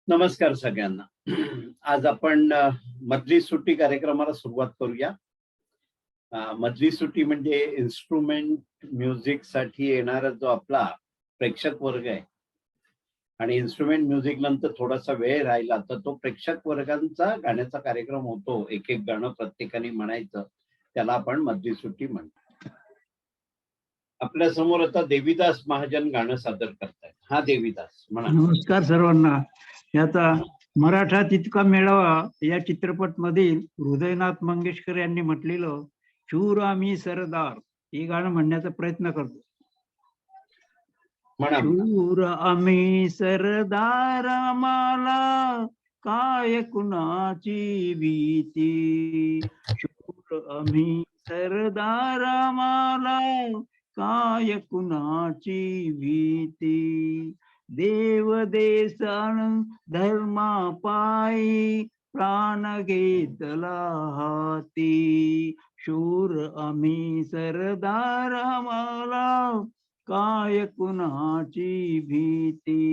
नमस्कार सगळ्यांना. आज आपण मधली सुट्टी कार्यक्रमाला सुरुवात करूया. मधली सुट्टी म्हणजे इन्स्ट्रुमेंट म्युझिक साठी येणारा जो आपला प्रेक्षक वर्ग आहे आणि इन्स्ट्रुमेंट म्युझिक नंतर थोडासा वेळ राहिला तर तो प्रेक्षक वर्गांचा गाण्याचा कार्यक्रम होतो. एक एक गाणं प्रत्येकाने म्हणायचं, त्याला आपण मधली सुट्टी म्हणतो. आपल्या समोर आता देवीदास महाजन गाणं सादर करतायत. हा देवीदास म्हणा. नमस्कार सर्वांना. याचा मराठा तितका मेळावा या चित्रपट मधील हृदयनाथ मंगेशकर यांनी म्हटलेलं शूर आम्ही सरदार हे गाणं म्हणण्याचा प्रयत्न करतो. शूर आम्ही सरदार आम्हाला काय कुणाची भीती, शूर आम्ही सरदार आम्हाला काय कुणाची भीती, देव देसान धर्मा पायी प्राण घेतला हाती, शूर आम्ही सरदार आम्हाला काय कुणाची भीती.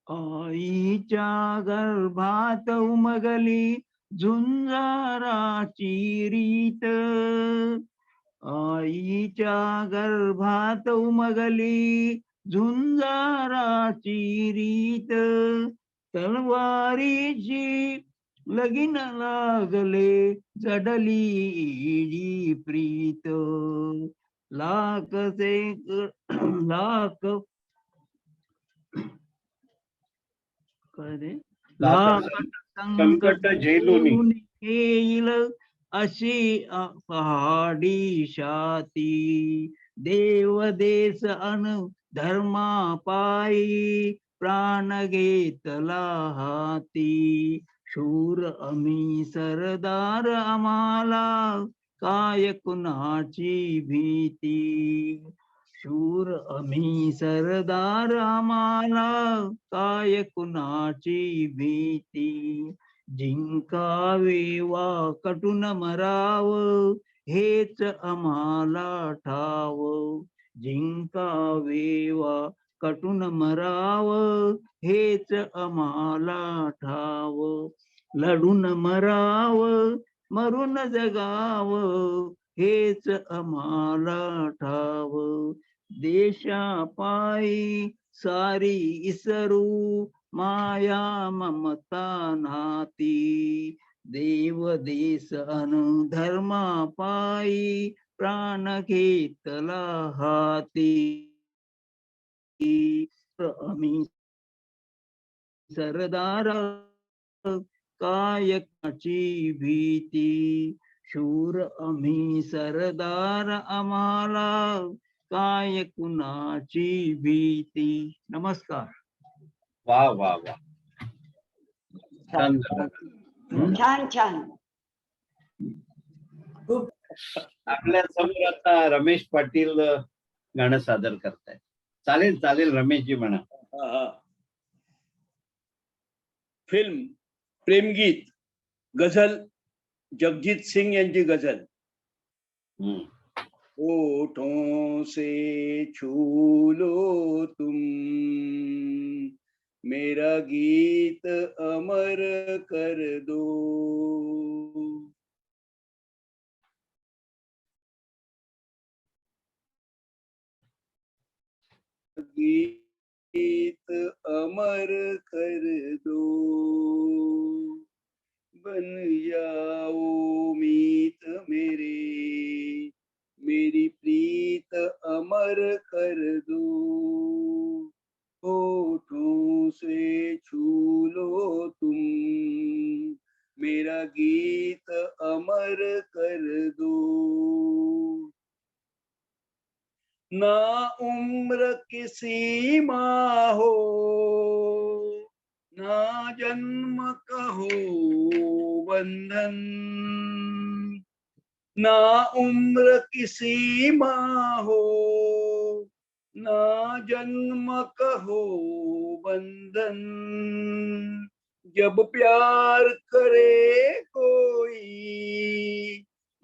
आईच्या गर्भात उमगली झुंजाराची रीत, आईच्या गर्भात उमगली झुंजाराची रीत, तलवारीची लगीन लागले जडली इडी प्रीत, लाख लाख संकट झेलून येईल अशी पहाडी छाती, देव देश अन धर्मा पायी प्राण घेतला हाती, शूर आम्ही सरदार आम्हाला काय कुणाची भीती, शूर आम्ही सरदार आम्हाला काय कुणाची भीती, जिंकावे वा कटून मराव हेच आम्हाला ठाव, जिंकावे वा कटून मराव हेच आम्हाला ठाव, लढून मराव मरून जगाव हेच आम्हाला ठाव, देशापायी सारी इसरू माया ममता नाती, देव देश अनु धर्मा पायी प्राण घेतला हाती, आम्ही सरदार काय कुणाची भीती, शूर आम्ही सरदार आम्हाला काय कुणाची भीती. नमस्कार. वा वा वा, छान छान छान. आपल्या समोर आता रमेश पाटील गाणं सादर करतायत. चालेल चालेल रमेशजी म्हणा. फिल्म प्रेमगीत, गझल जगजीत सिंग यांची गझल. होठों से छू लो तुम मेरा गीत अमर कर दो, गीत अमर कर दो, बन जाओ मीत मेरे मेरी प्रीत अमर कर दो, होठों से छू लो तुम मेरा गीत अमर कर दो, ना उम्र की सीमा हो ना जन्म का हो बंधन, ना उम्र की सीमा हो ना जन्म का हो बंधन, जब प्यार करे कोई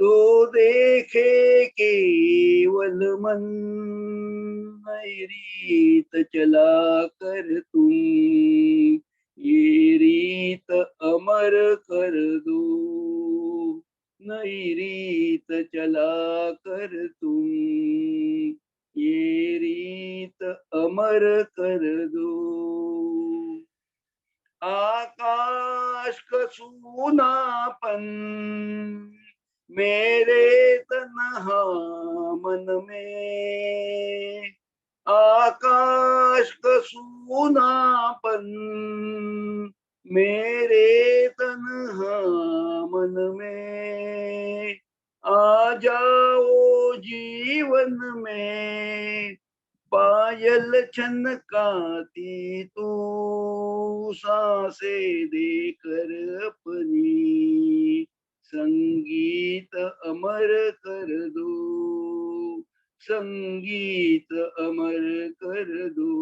तो देखे केवल मन, रीत चला कर तुम ये रीत अमर कर दो, नई रीत चला कर तुम, ये रीत अमर कर दो। आकाश का सूनापन मेरे तन्हा मन में, आकाश का सूनापन मेरे तन्हा मन में, आ जाओ जीवन में, पायल छनकाती तू, सांसें देकर अपनी, संगीत अमर कर दो, संगीत अमर कर दो,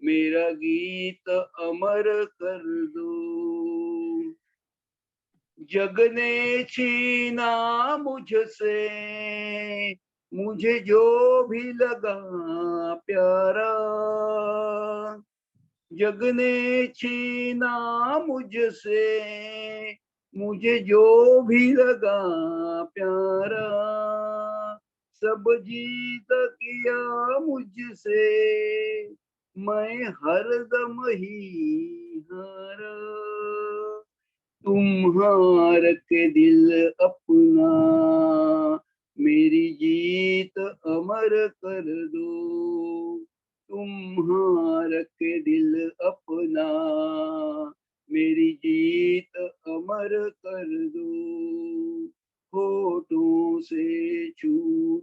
मेरा गीत अमर कर दो। जग ने छीना मुझसे मुझे जो भी लगा प्यारा, जग ने छीना मुझसे मुझे जो भी लगा प्यारा, सब जीत किया मुझसे मैं हरदम ही हारा। तुम हार के दिल अपना मेरी जीत अमर कर दो, तुम हार के दिल अपना मेरी जीत अमर कर दो, होठों से छू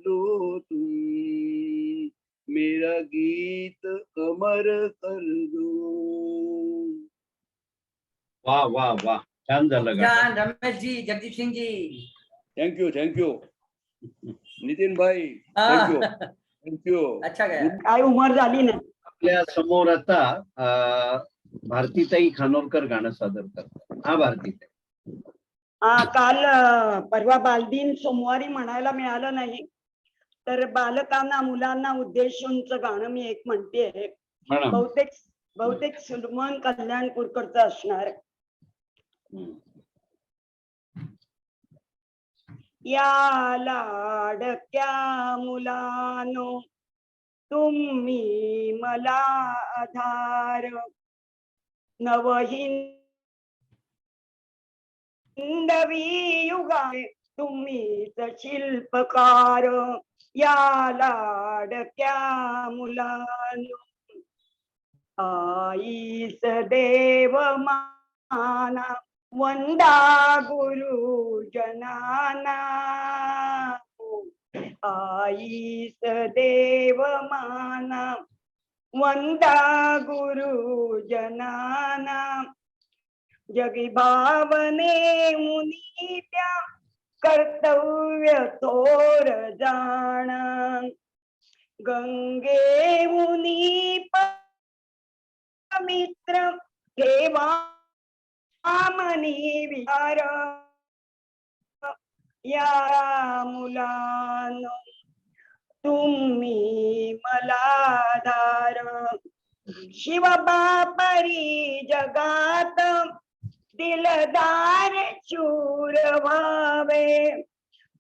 लो तुम मेरा गीत अमर कर दो। वा वा वा, छान झालं गाणं. छान रमेश जी, जगदीप सिंह जी. थँक्यू नितीन भाई, हाँ. थँक्यू. अच्छा गया. काय उमर झाली ना. आपल्या समोर आता भारतीताई खानोलकर गाणं सादर करतात. हा भारतीताई. काल परवा बालदिन सोमवारी म्हणायला मिळालं नाही, तर बालकांना मुलांना उद्देशूनच गाणं मी एक म्हणते. म्हणा. बहुतेक सुमन कल्याणपूरकरचं असणार. या लाडक्या मुलानो तुम्ही मला आधार, नवहिंदवी युगाने तुम्हीच शिल्पकार. या लाडक्या मुलानो आईस देव माना, वंदा गुरुजनाना. आईस देव माना, वंदा गुरुजनाना. जगी भावने मुनी त्या कर्तव्य थोर जाण, गंगे मुनी पवित्र ठेवा मनी विहार. या मुलानो तुम्ही मला आधार, शिवबापरी जगात दिलदार शूर व्हावे.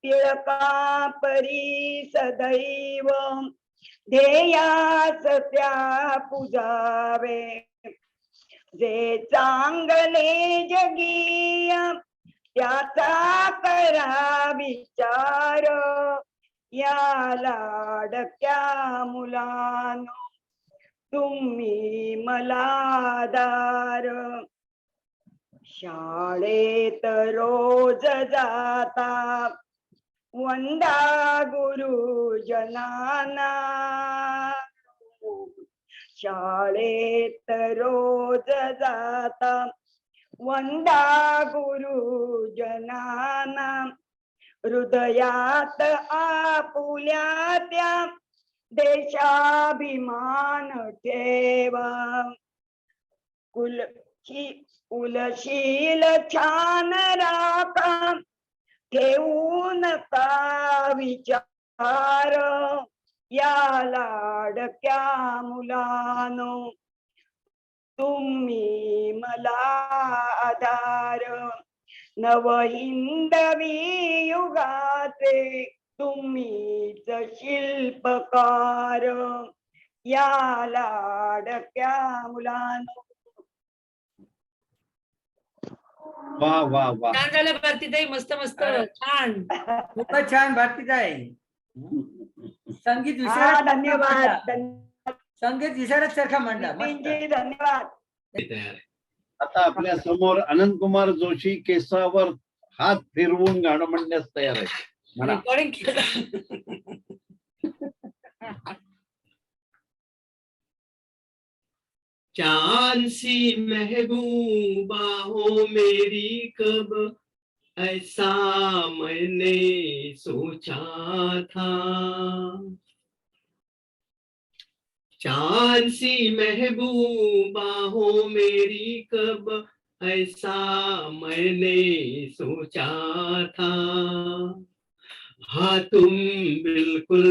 टिळका परी सदैव ध्येयास त्या पूजावे. जे चांगले जगीय त्याचा करा विचार. या लाडक्या मुलानो तुम्ही मला आधार. शाळेत रोज जाता वंदा गुरुजनाना. शाळेत रोज जाता वंदा गुरुजनाना. हृदयात आपुल्या त्या देशाभिमान ठेवा. कुलशील छान राखा ठेवू नका विचार. या लाडक्या मुलानो तुम्ही मला आधार, नवहिंदवी युगाचे तुम्हीच शिल्पकार, या लाडक्या मुलांनो. वा वा वा. छान झालं भारतीताई, मस्त मस्त छान. खूपच छान भारतीताई. संगीत हा, विशारद धन्यवाद संगीत विशारद सारखा म्हणला. मस्त. नितीनजी, धन्यवाद. आता आपल्या समोर अनंत कुमार जोशी केसावर हात फिरवून गाणं म्हणण्यास तयार आहे. म्हणा. रेकॉर्डिंग केलं. चांद सी महबूबा हो मेरी कब, ऐसा मैंने सोचा था। चांद सी महबूबा हो मेरी कब, ऐसा मैंने सोचा था। हाँ तुम बिल्कुल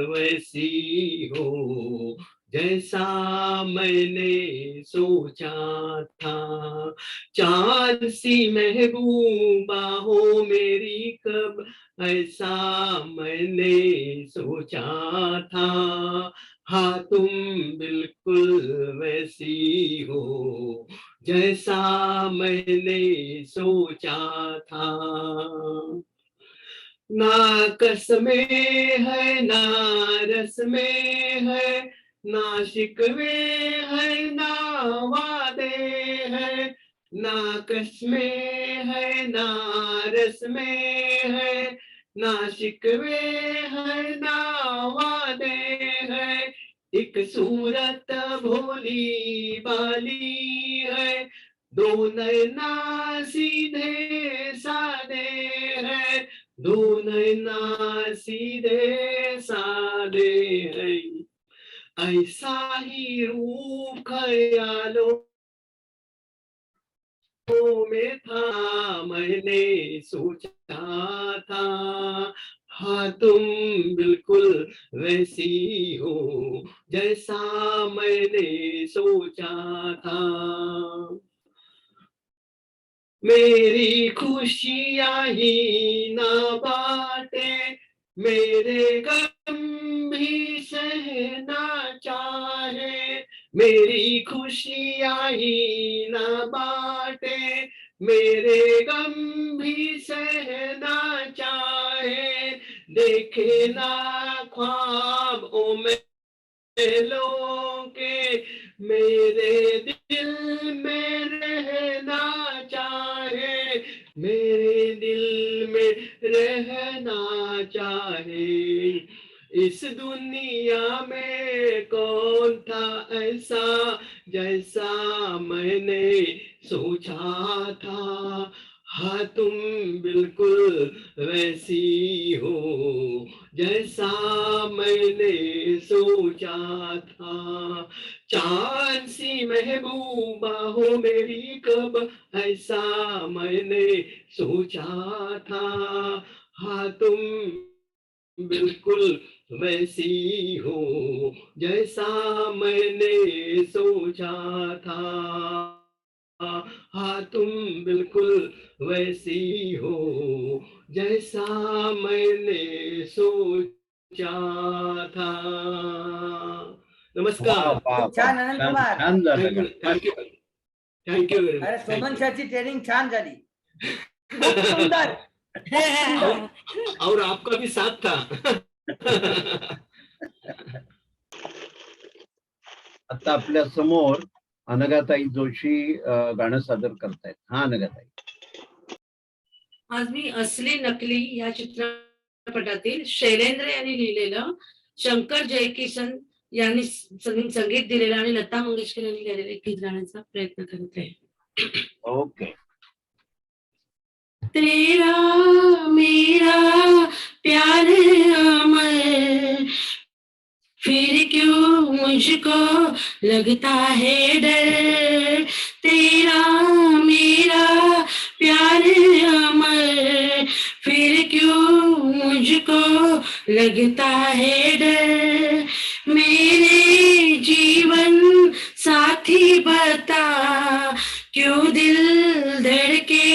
वैसी हो जैसा मैंने सोचा था। चांद सी महबूबा हो मेरी कब, ऐसा मैंने सोचा था। हाँ तुम बिल्कुल वैसी हो जैसा मैंने सोचा था। ना कस में है ना रस में है, ना शिकवे है ना वादे है। ना कस में है ना रस में है, ना शिकवे है ना वादे है। एक सूरत भोली बाली है, दो नैना सीधे सादे है। दो नैना सीधे सादे है, ऐसा ही रूप ख्यालों में था मैंने सोचा था। हाँ तुम बिल्कुल वैसी हो जैसा मैंने सोचा था। मेरी खुशियाँ ही ना बाटे, मेरे गम भी सहना चाहे। मेरी खुशियाँ ही ना बाटे, मेरे गम भी सहना चाहे। देखे ना ख्वाबों में के, मेरे दिल में रहना चाहे। मेरे दिल में रहना चाहे। इस दुनिया में कौन था ऐसा जैसा मैंने सोचा था। हाँ तुम बिल्कुल वैसी हो जैसा मैंने सोचा था। चांद सी महबूबा हो मेरी कब, ऐसा मैंने सोचा था। हाँ तुम बिल्कुल वैसी हो जैसा मैंने सोचा था। हाँ तुम बिल्कुल वैसी हो जैसा मैंने सोचा था। नमस्कार. वा, वा, वा. छान, अनंत छान कुमार. छान झालं थँक्यू गाणं. थँक्यू थँक्यू व्हेरी अरे मच. शोभन सरची ट्रेनिंग छान झाली. खूप सुंदर. और आपका भी साथ था. आता आपल्या समोर अनघाताई जोशी गाणं सादर करतायत. हा अनघाताई. आज मी असली नकली या चित्रपटातील शैलेंद्र यांनी लिहिलेलं, शंकर जयकिशन यांनी संगीत दिलेलं आणि लता मंगेशकर यांनी गायलेलं गीत गाण्याचा प्रयत्न करत आहे. ओके. तेरा मेरा प्यार अमर, फिर क्यों मुझको लगता है डर। तेरा मेरा प्यार अमर, फिर क्यों मुझको लगता है डर। मेरे जीवन साथी बता क्यों दिल धड़के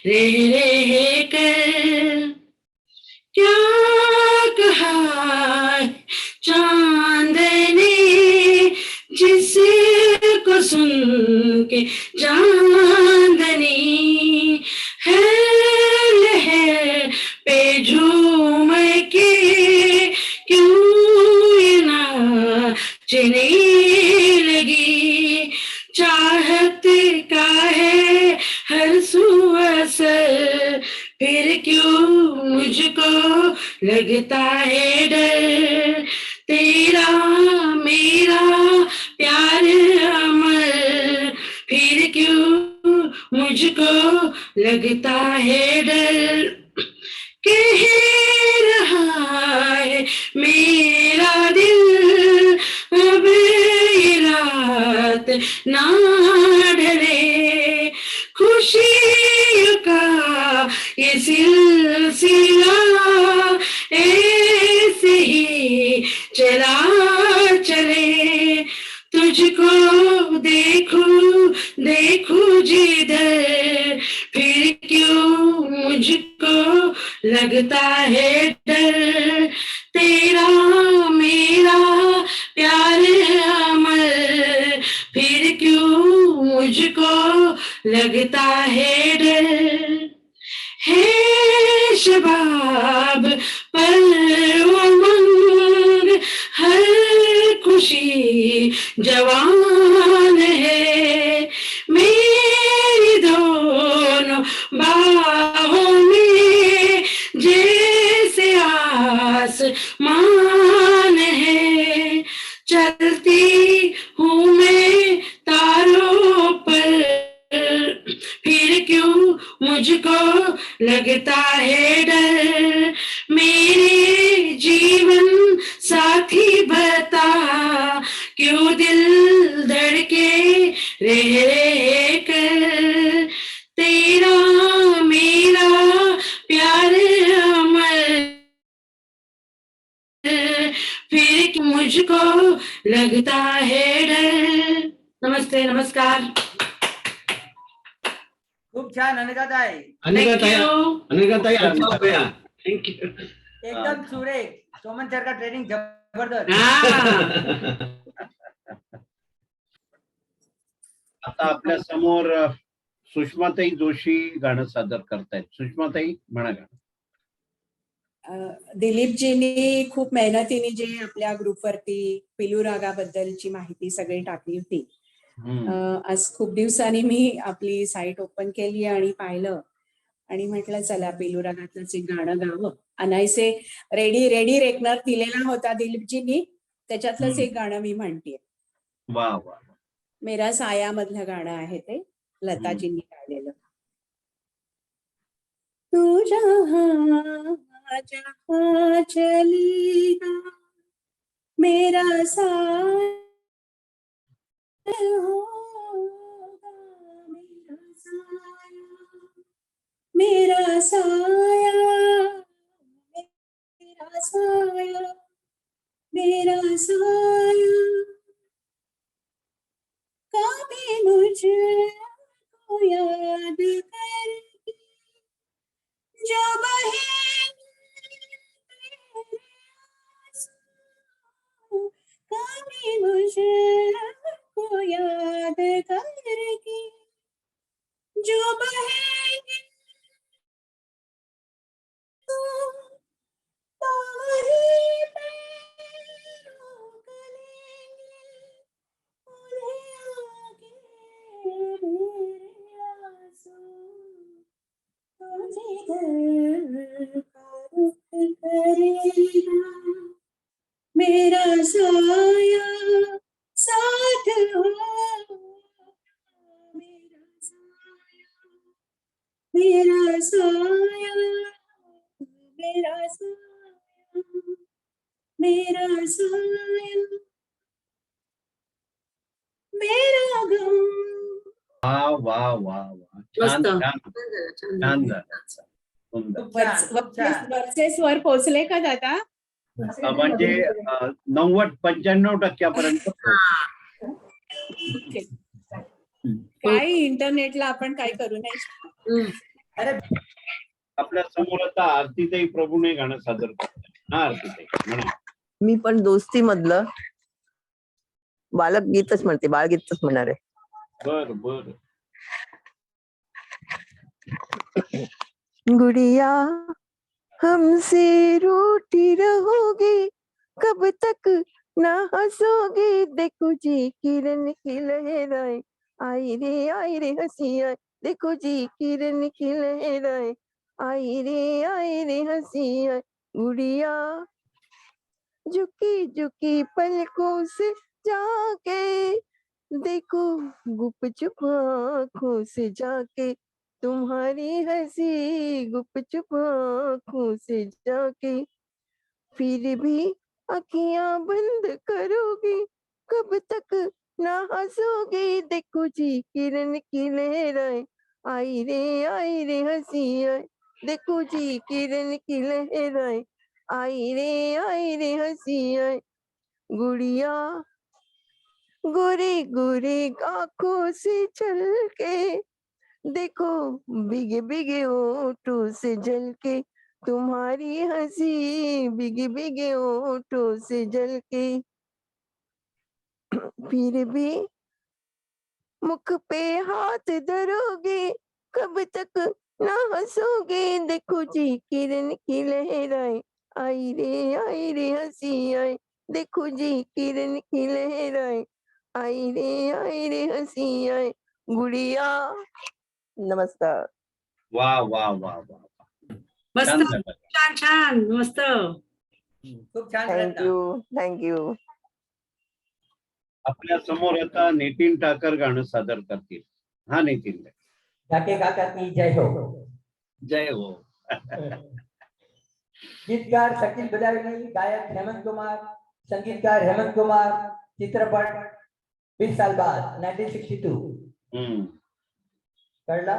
रह कर, क्या कहा चांद ने जिसको सुन के चांदनी है लहर पे झूम के क्यों ये नाचने लगी। चाहत का है हर सू असर, फिर क्यों मुझको लगता है डर। तेरा मेरा प्यार अमर, फिर क्यों मुझको लगता है डर। कह रहा है मेरा दिल अब ये रात ना ढले, खुशियों का ये सिलसिला ऐसे ही चला चले। तुझको देखूं देखूं जिधर, फिर क्यों मुझको लगता है डर। तेरा मेरा प्यार अमर, फिर क्यों मुझको लगता है डर। है शबाब पर उमंग, हर खुशी जवान है। मेरी दोनों बाहों में जैसे आसमान है। चलती हूँ मैं तारों पर, फिर क्यों मुझको लगता है डर। मेरे जीवन साथी बता, क्यों दिल धड़के रह कर। तेरा मेरा प्यार अमर, फिर क्यों मुझको लगता है डर। नमस्ते, नमस्कार. खूप छान अनघाताई, अनघाताई अच्छा हो गया. Thank you. एकदम सुरेख. सोमन सर का ट्रेनिंग जबरदस्त. आता आपल्या समोर सुषमाताई जोशी गाणं सादर करतायत. सुषमाताई म्हणा गाणं. दिलीपजींनी खूप मेहनतीने जे आपल्या ग्रुपवरती पिलू रागाबद्दलची माहिती सगळी टाकली होती. आज खूप दिवसांनी मी आपली साईट ओपन केली आणि पाहिलं आणि म्हटलं चला पिलू रागातलंच एक गाणं गावं. अनायसे रेडी रेकनर दिलेला होता दिलीपजींनी, त्याच्यातलंच एक गाणं मी म्हणतेय. वा वा. मेरा साया मधलं गाणं आहे ते, लताजींनी गायलेलं. तू जहां जहां चलेगा मेरा साया होगा, मेरा साया, मेरा साया, मेरा साया. कभी मुझको याद करके जो कभी मुझको याद करके जो बहेंगे तो वहीं पे रोक लेंगे उन्हें आगे मेरे आंसू. जिधर का रुख करेगा मेरा साया साथ होगा, मेरा साया, मेरा साया, मेरा साया, मेरा साया, मेरा गम. वा वा वा वा. छान मस्त. छान छान झालं. सुंदर. खूप छान. वरचे स्वर पोहोचले का दादा? म्हणजे 90-95% काही इंटरनेटला आपण काही करू नाही शकत. आपल्या समोर आता आरतीताई प्रभूने गाणं सादर करतात. हा आरतीताई म्हणा. मी पण दोस्ती मधलं बालक गीतच म्हणते, बाळगीतच म्हणणार आहे. बर बर. गुड़िया हमसे रूठी रहोगी, कब तक ना हंसोगी, देखो जी किरण की लहराए, आई रे हंसी आए, देखो जी किरण की लहराए, आई रे हंसी आए। गुड़िया झुकी झुकी पलकों से जाके, देखो गुप चुप आँखों से जाके, तुम्हारी हंसी गुप चुप आँखों से जाके, फिर भी अखियां बंद करोगी, कब तक ना हंसोगी, देखो जी किरण की लहराए, आई रे हंसी आए, देखो जी किरण की लहराए, आई रे हंसी आए। गुड़िया गोरी गोरी आंखों से चल के, देखो बिगे बिगे होठों से झलके, तुम्हारी हंसी बिगे बिगे होठों से झलके, फिर भी मुख पे हाथ धरोगे, कब तक ना हंसोगे, देखो जी किरण की लहराए, आई रे हंसी आए, देखो जी किरण की लहराए, आई रे हंसी आए। गुड़िया नमस्कार. वा वा वा वा. मस्त, छान झालं. छान छान, मस्त. खूप छान प्रयत्न. थँक्यू. आपल्या समोर आता नितीन टाकर गाणं सादर करतील. हा नितीन ढाके काका की जय हो. जय हो. गीतकार शकील बजावनी, गायक हेमंत कुमार, संगीतकार हेमंत कुमार, चित्रपट 20 साल बाद 1962. कळला.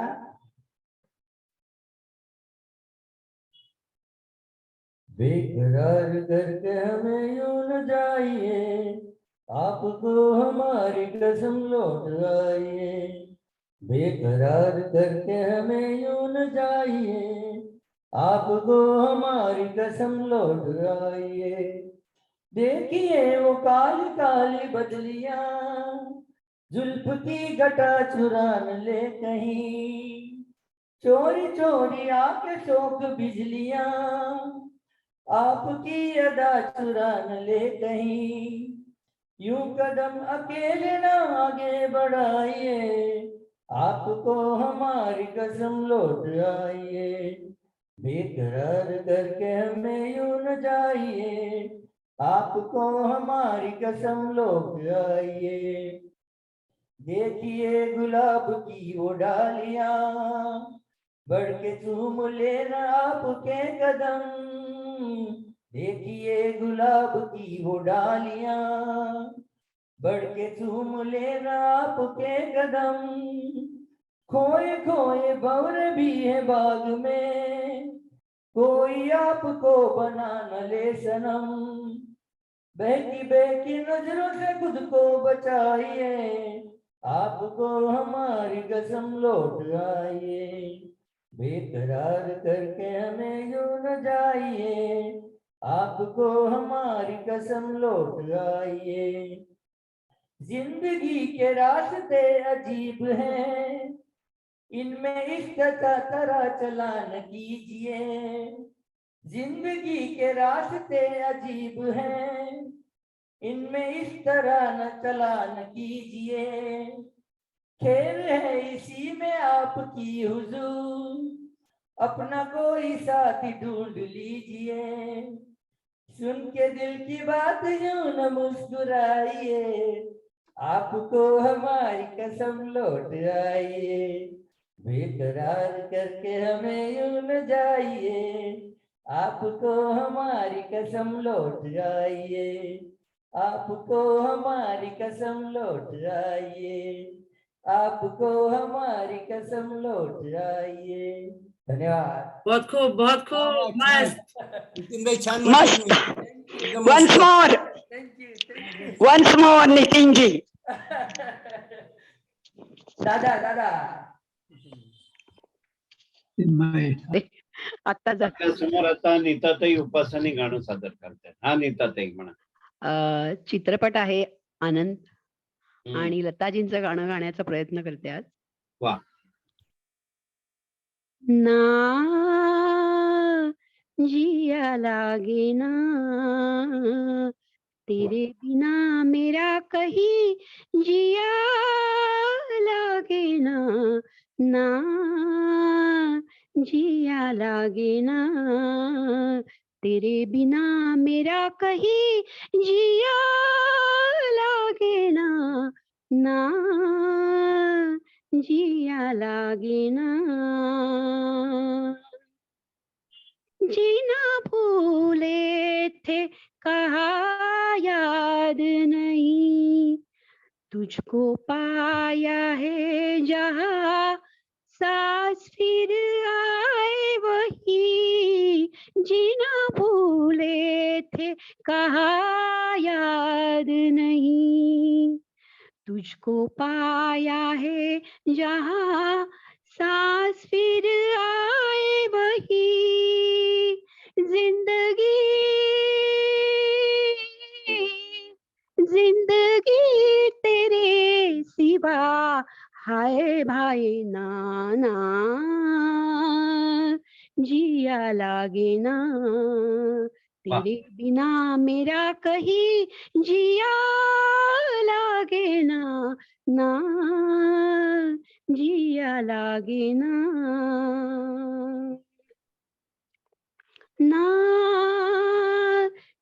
बेकरार करके हमें यूं न जाइए, आपको हमारी कसम लौट आइए, बेकरार करके हमें यूं न जाइए, आपको हमारी कसम लौट आइए। देखिए वो काली काली बदलियां, जुल्फ की घटा चुरा न ले कहीं, चोरी चोरी आके शौक बिजलियां, आपकी अदा चुरा न ले कहीं, यूं कदम अकेले ना आगे बढ़ाइए, आपको हमारी कसम लौट आइए, बेकरार करके हमें यूं न जाइए, आपको हमारी कसम लौट आइए। देखिए गुलाब की वो डालियां, बढ़ के चूम लेना आपके कदम, देखिए गुलाब की वो डालियां, बढ़ के चूम लेना आपके कदम, खोए खोए भंवर भी है बाग में, कोई आपको बना न ले सनम, बहकी बहकी नजरों से खुद को बचाइए, आपको हमारी कसम लौट आइए, बेकरार करके हमें यूं न जाइए, आपको हमारी कसम लौट आइए। जिंदगी के रास्ते अजीब हैं, इनमें इश्क का तरह चलान कीजिए, जिंदगी के रास्ते अजीब हैं, इनमें इस तरह न चलान कीजिए, खेल है इसी में आपकी हुजूर, अपना कोई साथी ढूंढ लीजिए, सुन के दिल की बात यूं न मुस्कुराइए, आपको हमारी कसम लौट आइए, बेकरार करके हमें यूं न जाइए, आपको हमारी कसम लौट आइए, आपको हमारी कसम लौट आइए, आपको हमारी कसम लौट आइए। धन्यवाद. बहुत खूप मस्त. नितीनभाई छान मस्त. म्हटलं. Once more thank you. Once more Nitinji. दादा दादा आता आपल्या समोर आता नीताताई उपासनी गाणं सादर करतात. हा नीताताई म्हणा. चित्रपट आहे आनंद हम्म. आणि लताजींचं गाणं गाण्याचा प्रयत्न करते आज. वा. ना जिया लागे ना तेरे बिना मेरा कहीं जिया लागे ना, ना जिया लागे ना तेरे बिना मेरा कहीं जिया लागे ना, ना जिया लागे ना जीना भूले थे कहा याद नहीं तुझको पाया है जहाँ सांस फिर आए वही जीना भूले थे कहा याद नहीं तुझको पाया है जहाँ सांस फिर आए वही जिंदगी जिंदगी तेरे सिवा हाय भाई नाना जिया लागे ना तेरे बिना मेरा कहीं जिया लागे ना, ना जिया लागे ना, ना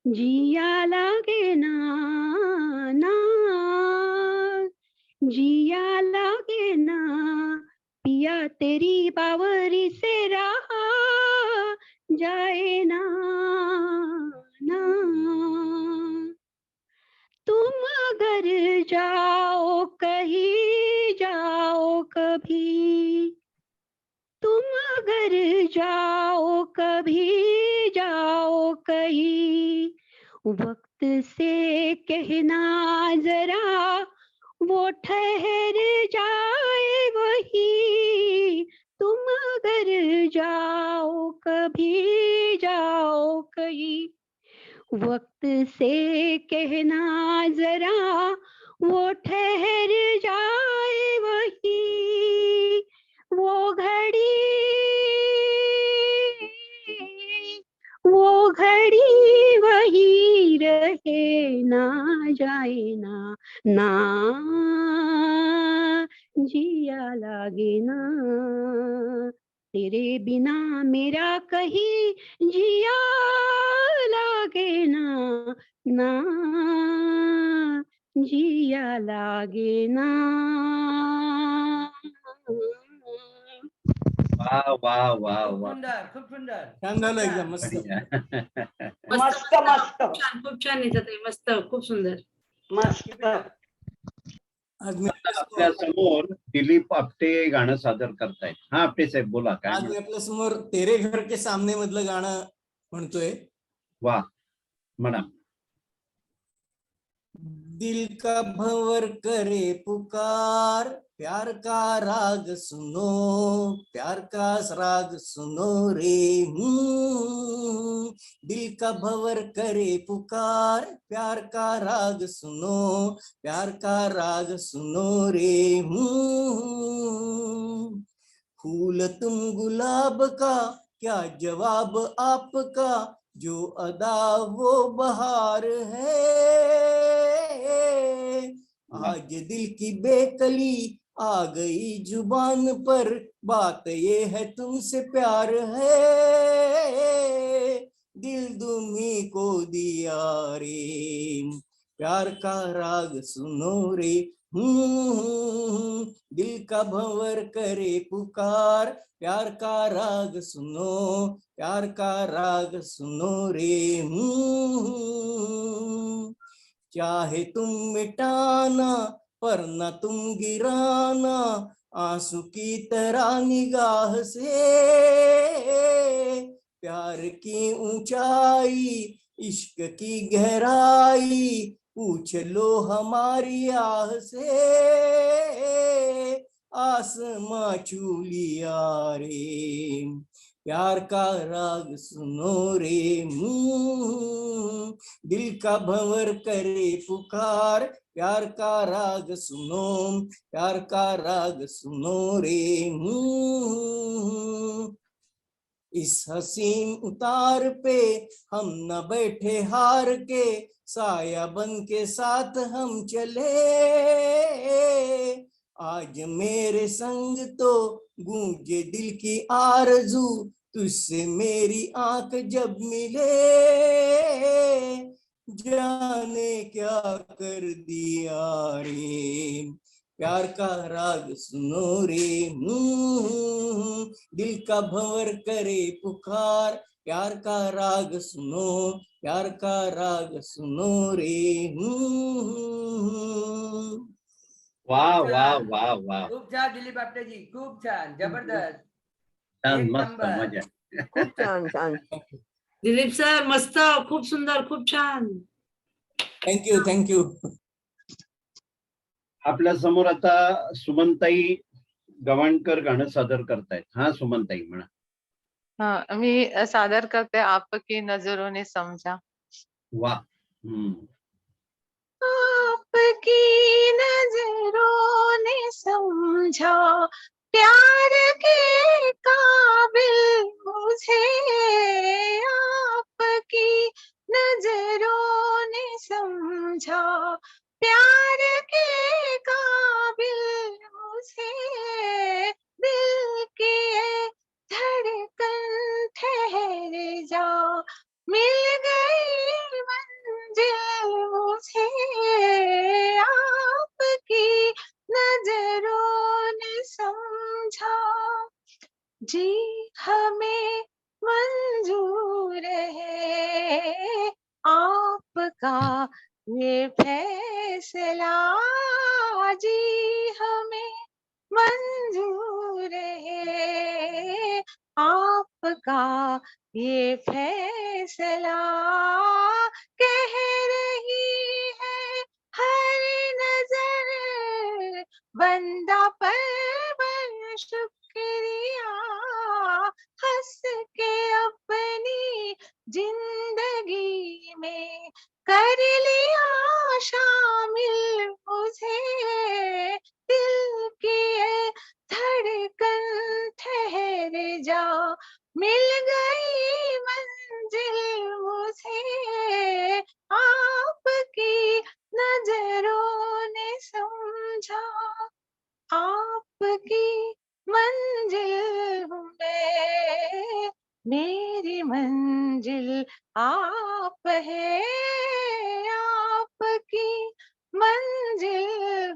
जिया लागे ना, ना जिया लागे ना पिया तेरी बावरी से रहा जाए ना, ना तुम अगर जाओ कहीं जाओ कभी तुम अगर जाओ कभी जाओ कहीं वक्त से कहना जरा वो ठहर जाए वही तुम अगर जाओ कभी जाओ कहीं वक्त से कहना जरा वो ठहर जाए वही वो घड़ी वही रहे ना जाए ना, ना जिया लागे ना तेरे बिना मेरा कहीं जिया लागे ना, ना जिया लागे ना. वा वा वा वा. खूप सुंदर छान झालं एकदम मस्त. बढिया. मस्त मस्त खूप छान नीताताई, मस्त, खूप सुंदर. मस्त. आज मी आपल्या समोर दिलीप आपटे गाणं सादर करतायत. हा आपटे साहेब बोला काय आज मी म्हणता? आपल्या समोर तेरे घर के सामने मधलं गाणं म्हणतोय. वा म्हणा. दिल का भंवर करे पुकार प्यार का राग सुनो प्यार का राग सुनो रे दिल का भंवर करे पुकार प्यार का राग सुनो प्यार का राग सुनो रे फूल तुम गुलाब का क्या जवाब आपका जो अदा वो बहार है आज दिल की बेकली आ गई जुबान पर बात ये है तुमसे प्यार है दिल तुम्ही को दिया रे प्यार का राग सुनो रे दिल का भंवर करे पुकार प्यार का राग सुनो प्यार का राग सुनो रे चाहे तुम मिटाना पर न तुम गिराना आंसू की तरह निगाह से प्यार की ऊंचाई इश्क की गहराई पूछ लो हमारी आह से आसमां छू लिया रे, प्यार का राग सुनो रे, दिल का भंवर करे पुकार, प्यार का राग सुनो, प्यार का राग सुनो रे, इस हसीन उतार पे हम न बैठे हार के, साया बन के साथ हम चले, आज मेरे संग तो गूंजे दिल की आरज़ू, तुझसे मेरी आंख जब मिले, जाने क्या कर दिया रे, प्यार का राग सुनो रे, दिल का भंवर करे पुकार, प्यार का राग सुनो, प्यार का राग सुनो रे, वा वा वा वा, खूप छान दिलीप आपटेजी, खूप छान, जबरदस्त, छान, एक मस्त, नंबर. मजा. खूप छान छान. दिलीप सर मस्त, खूप सुंदर, खूप छान. Thank you thank you. आपल्या समोर आता सुमनताई गवाणकर गाणं सादर करतायत. हा सुमनताई म्हणा. हाँ, मी सादर करते आपकी नजरों ने समझा. वा. आपकी नजरों ने समझा, प्यार के काबिल मुझे, आपकी नजरों ने समझा, प्यार के काबिल मुझे, दिल की ये धड़कन ठहर जा, मिल गई मंजिल मुझे, आपकी नजरों ने समझा, जी हमें मंजूर है आपका ये फैसला, जी हमें मंजूर है आपका ये फैसला, कह रही है हर नजर बंदा पर शुक्रिया, हंस के अपनी जिंदगी में कर लिया शामिल मुझे, दिल की ये धड़कन ठहर जा, मिल गई मंजिल मुझे, आपकी नजरों ने समझा, आपकी मंजिल हूँ मैं, मेरी मंजिल आप है, आपकी मंजिल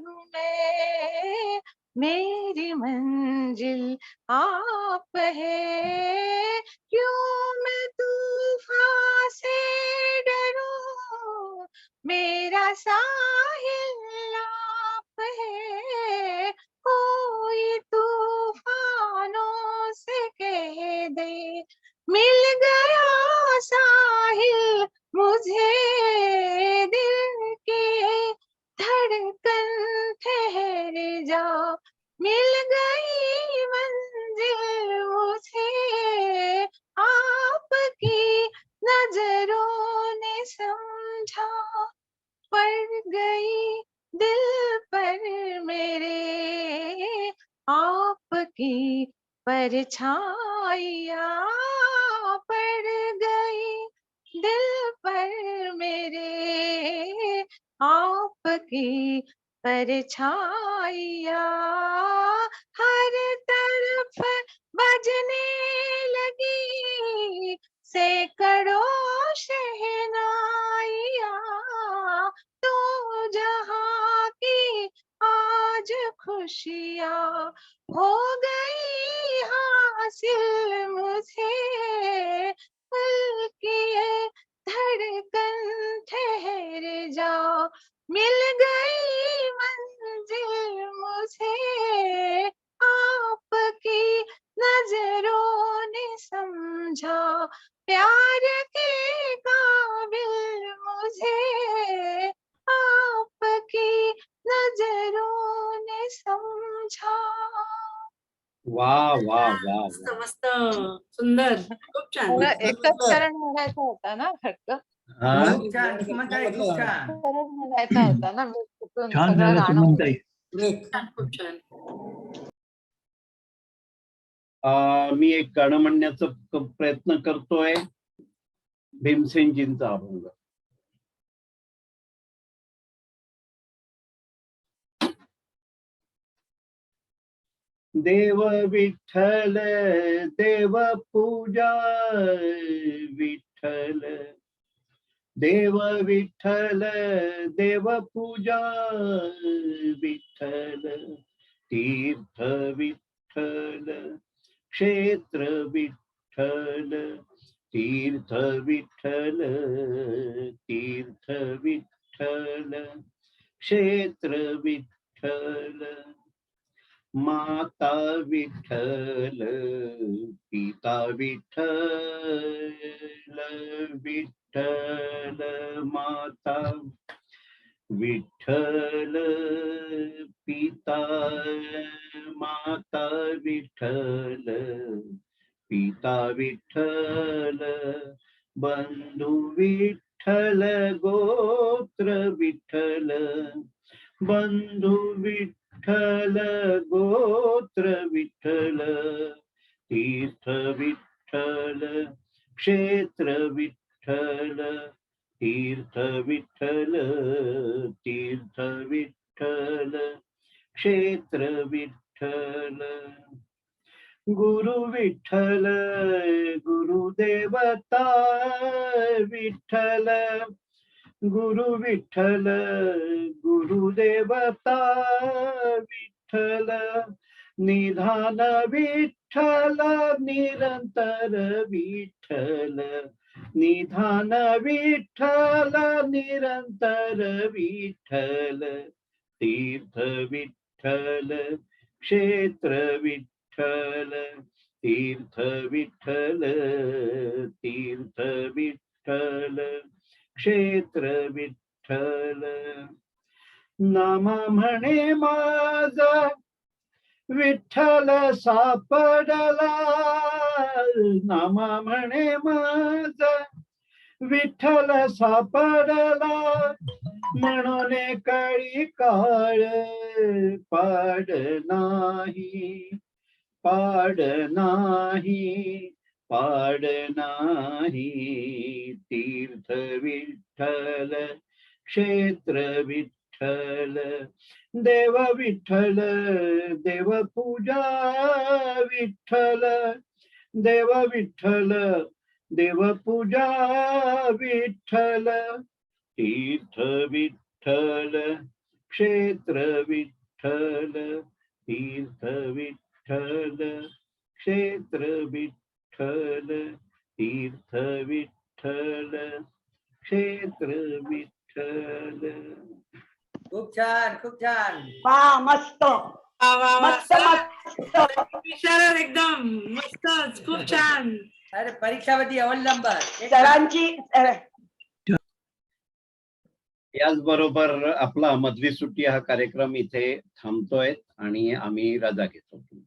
हूँ मैं, मेरी मंजिल आप है, क्यों मैं तूफान से डरूं, मेरा साहिल आप है, कोई तूफानों से कह दे, मिल गया साहिल मुझे, दिल की धड़कन ठहर जा, मिल गई मंजिल मुझे, आपकी नजरों ने समझा, पड़ गई दिल पर मेरे आपकी परछाइयाँ, पड़ गई दिल पर मेरे आपकी परछाइयाँ, हर तरफ बजने लगी सैकड़ों शहनाइयाँ, तो जहाँ की आज खुशियाँ हो गई हासिल मुझे, दिल की ये धड़कन ठहर जा, मिल गई मंजिल मुझे, आपकी नजरों ने समझा, प्यार के काबिल मुझे, आपकी नजरों ने समझा. वा वा वा मस्त वा. मस्त सुंदर खूप छान. मला एकच चरण म्हणायचा होता ना फक्त. हा खूप छान सुमनताई, खूप छान. चरण म्हणायचा होता ना, मी चुकून छान सगळं झालं गाणं सुमनताई. छान खूप छान. मी एक गाणं म्हणण्याचा प्रयत्न करतोय, भीमसेनजींचा अभंग. देव विठ्ठल देव पूजा विठ्ठल, देव विठ्ठल देव पूजा विठ्ठल, तीर्थ विठ्ठल क्षेत्र विठ्ठल, तीर्थ विठ्ठल तीर्थ विठ्ठल क्षेत्र विठ्ठल, माता विठ्ठल पिता विठ्ठल, विठ्ठल माता विठ्ठल पिता, माता विठ्ठल पिता विठ्ठल, बंधू विठ्ठल गोत्र विठ्ठल, बंधू विठ्ठल गोत्र विठ्ठल, तीर्थ विठ्ठल क्षेत्र विठ्ठल, तीर्थ विठ्ठल तीर्थ विठ्ठल क्षेत्र विठ्ठल, गुरु विठ्ठल गुरुदेवता विठ्ठल, गुरु विठ्ठल गुरुदेवता विठ्ठल, निधान विठ्ठल निरंतर विठ्ठल, निधान विठ्ठल निरंतर विठ्ठल, तीर्थ विठ्ठल क्षेत्र विठ्ठल, तीर्थ विठ्ठल तीर्थ विठ्ठल क्षेत्र विठ्ठल, नामा म्हणे माझा विठ्ठल सापडला, नामा म्हणे माझा विठ्ठल सापडला, म्हणून काळी काळ पाड नाही, पाड नाही, पाड नाही, तीर्थ विठ्ठल क्षेत्र विठ्ठल, देव विठ्ठल देव पूजा विठ्ठल, देव विठ्ठल देव पूजा विठ्ठल, तीर्थ विठ्ठल क्षेत्र विठ्ठल, तीर्थ विठ्ठल क्षेत्र विठ्ठल, तीर्थ विठ्ठल क्षेत्र विठ्ठल. खूप छान, खूप छान. वा मस्त वा वा वा. मस्त मस्त. विशाल एकदम मस्तच खूप छान. अरे परीक्षावधी अवलंबर. सरांची याचबरोबर आपला मधली सुट्टी हा कार्यक्रम इथे थांबतोय आणि आम्ही रजा घेतो.